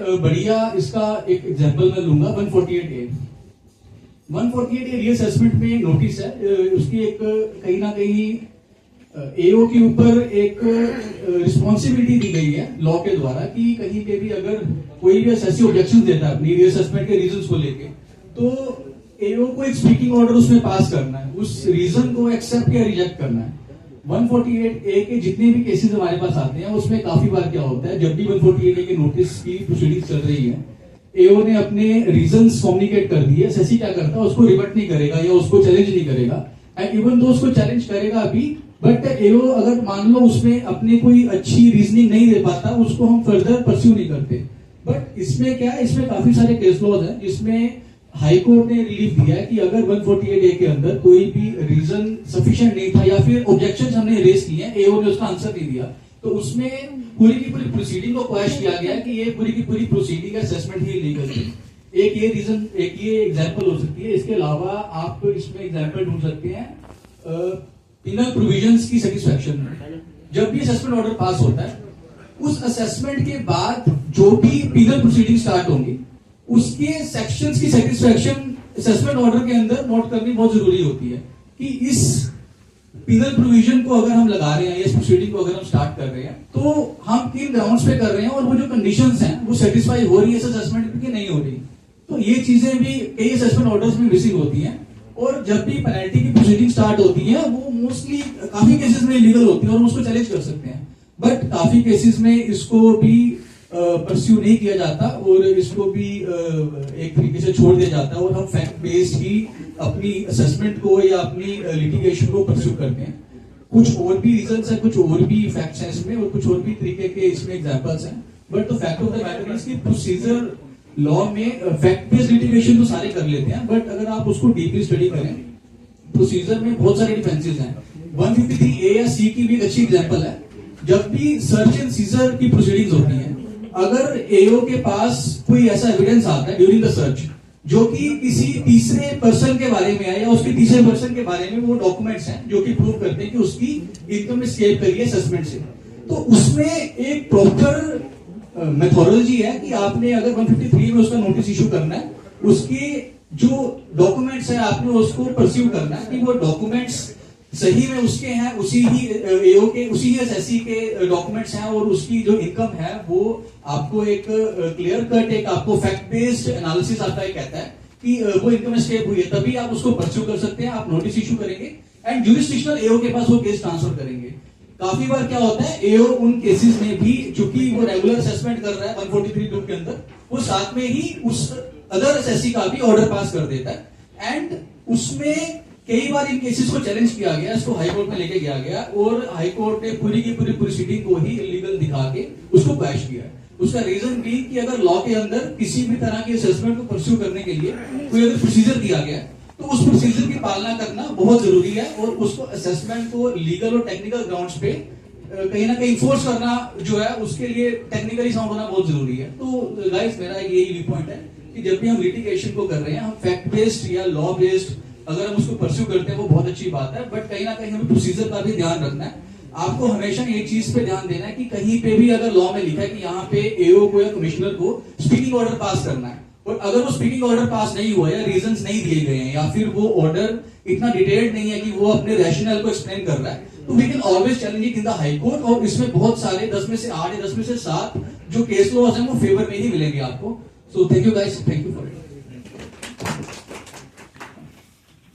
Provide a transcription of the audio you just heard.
बढ़िया इसका एक एग्जांपल मैं लूंगा 148A। 148A रीअसेसमेंट में एक नोटिस है, उसकी एक कहीं ना कहीं एओ के ऊपर एक रिस्पॉन्सिबिलिटी दी गई है लॉ के द्वारा कि कहीं पे भी अगर कोई भी ऐसी ऑब्जेक्शन देता है अपनी रीअसेसमेंट के रीजंस को लेके, तो एओ को एक स्पीकिंग ऑर्डर उसमें पास करना है, उस रीजन को एक्सेप्ट या रिजेक्ट करना है। 148A के जितने भी केसेस हमारे पास आते हैं उसमें काफी बार क्या होता है, जब भी 148A के नोटिस की प्रोसीडिंग चल रही है, एओ ने अपने रीजंस कम्युनिकेट कर दिए, एसएससी क्या करता है उसको रिवर्ट नहीं करेगा या उसको चैलेंज नहीं करेगा, एंड इवन दो उसको चैलेंज करेगा अभी, बट एओ अगर मान लो उसमें अपने कोई अच्छी रीजनिंग नहीं दे पाता, उसको हम फर्दर परस्यू नहीं करते। बट इसमें क्या है, इसमें काफी सारे केस लॉज हैं जिसमें हाई कोर्ट ने रिलीफ दिया है कि अगर 148A के अंदर कोई भी रीजन सफिशिएंट नहीं था या फिर ऑब्जेक्शंस हमने रेज किए हैं, एओ ने उसका आंसर नहीं दिया, तो उसमें पूरी की पूरी प्रोसीडिंग को क्वेश्चन किया गया कि ये पूरी की पूरी प्रोसीडिंग असेसमेंट ही लीगल थी। एक ये रीजन, एक ये एग्जांपल हो सकती है। इसके अलावा आप इसमें एग्जांपल ढूंढ सकते हैं पिनल प्रोविजंस की सेटिस्फैक्शन में। जब भी असेसमेंट ऑर्डर पास होता है, उस असेसमेंट के बाद जो भी पिनल प्रोसीडिंग स्टार्ट होंगी उसके सेक्शंस की सेटिस्फैक्शन असेसमेंट ऑर्डर के अंदर नोट करनी बहुत जरूरी होती है कि इस पिनल प्रोविजन को अगर हम लगा रहे हैं या इस प्रोसीडिंग को अगर हम स्टार्ट कर रहे हैं तो हम किन ग्राउंड्स पे कर रहे हैं और वो जो कंडीशंस हैं वो सेटिस्फाई हो रही है इस असेसमेंट की नहीं हो रही। तो ये चीजें भी कई असेसमेंट ऑर्डर्स में मिसिंग होती हैं, और जब भी पेनल्टी की प्रोसीडिंग स्टार्ट होती है वो मोस्टली काफी केसेस में इलीगल होती है और हम उसको चैलेंज कर सकते हैं, बट काफी केसेस में इसको भी परस्यू नहीं किया जाता और इसको भी एक तरीके से छोड़ दिया जाता है और हम फैक्ट बेस्ड ही अपनी असेसमेंट को या अपनी लिटिगेशन को परस्यू करते हैं। कुछ और भी रीजंस हैं, कुछ और भी फैक्ट्स हैं इसमें, और कुछ और भी तरीके के इसमें एग्जांपल्स हैं, but the fact of the matter is कि प्रोसीजर लॉ में फैक्ट बेस्ड लिटिगेशन तो सारे कर लेते हैं, बट अगर आप उसको डीपली स्टडी करें, प्रोसीजर में बहुत सारे डिफेंसेस हैं। 153A या C की भी एक अच्छी एग्जांपल है। जब भी सर्च एंड सीजर की प्रोसीडिंग्स होती हैं, अगर एओ के पास कोई ऐसा एविडेंस आता है ड्यूरिंग द सर्च जो कि किसी तीसरे पर्सन के बारे में है या उसके तीसरे पर्सन के बारे में वो डॉक्यूमेंट्स हैं जो कि प्रूव करते हैं कि उसकी इनकम एस्केप करी है असेसमेंट से, तो उसमें एक प्रॉपर मेथोडोलॉजी है कि आपने अगर 153 में उसका नोटिस इशू करना है, उसके जो डॉक्यूमेंट्स है आपने उसको परस्यू करना है कि वो डॉक्यूमेंट्स सही में उसके हैं, उसी ही एओ के, उसी ही एसएससी के डॉक्यूमेंट्स हैं, और उसकी जो इनकम है वो आपको एक क्लियर कट, एक आपको फैक्ट बेस्ड एनालिसिस आता है, कहता है कि वो इनकम एस्केप हुई है, तभी आप उसको परस्यू कर सकते हैं, आप नोटिस इशू करेंगे एंड जुरिस्डिक्शनल एओ के पास वो केस ट्रांसफर करेंगे। काफी बार क्या होता है, एओ उन केसेस में भी चूंकि वो रेगुलर असेसमेंट कर रहा है 143 ग्रुप के अंदर, वो साथ में ही उस अदर एसएससी का भी ऑर्डर पास कर देता है, एंड उसमें कई बार इन केसेस को चैलेंज किया गया, इसको हाई कोर्ट में लेके गया गया और हाई कोर्ट ने पूरी की पूरी प्रोसीडिंग को ही इलीगल दिखा के उसको क्वैश किया है। उसका रीजन भी कि अगर लॉ के अंदर किसी भी तरह की असेसमेंट को परस्यू करने के लिए कोई अगर प्रोसीजर दिया गया तो उस प्रोसीजर की पालना करना बहुत जरूरी है, और उसको असेसमेंट को लीगल और टेक्निकल ग्राउंड्स पे कहीं ना कहीं फोर्स करना जो है उसके लिए टेक्निकली साउंड होना बहुत जरूरी है। तो गाइस मेरा यही व्यू पॉइंट है कि जब भी हम लिटिगेशन को कर रहे हैं, हम फैक्ट बेस्ड या लॉ बेस्ड अगर हम उसको परस्यू करते हैं वो बहुत अच्छी बात है, बट कहीं ना कहीं हमें प्रोसीजर का भी ध्यान रखना है। आपको हमेशा एक चीज पे ध्यान देना है कि कहीं पे भी अगर लॉ में लिखा है कि यहाँ पे एओ को या कमिश्नर को स्पीकिंग ऑर्डर पास करना है, और अगर वो स्पीकिंग ऑर्डर पास नहीं हुआ या रीजंस नहीं दिए गए हैं या फिर वो ऑर्डर इतना डिटेल्ड नहीं है कि वो अपने रैशनल को एक्सप्लेन कर रहा है, तो we can always challenge it in the high court, और इसमें बहुत सारे 10 में से 8 या 10 में से 7 जो केस लॉज हैं वो फेवर में ही मिलेंगे आपको। So thank you guys, thank you for it.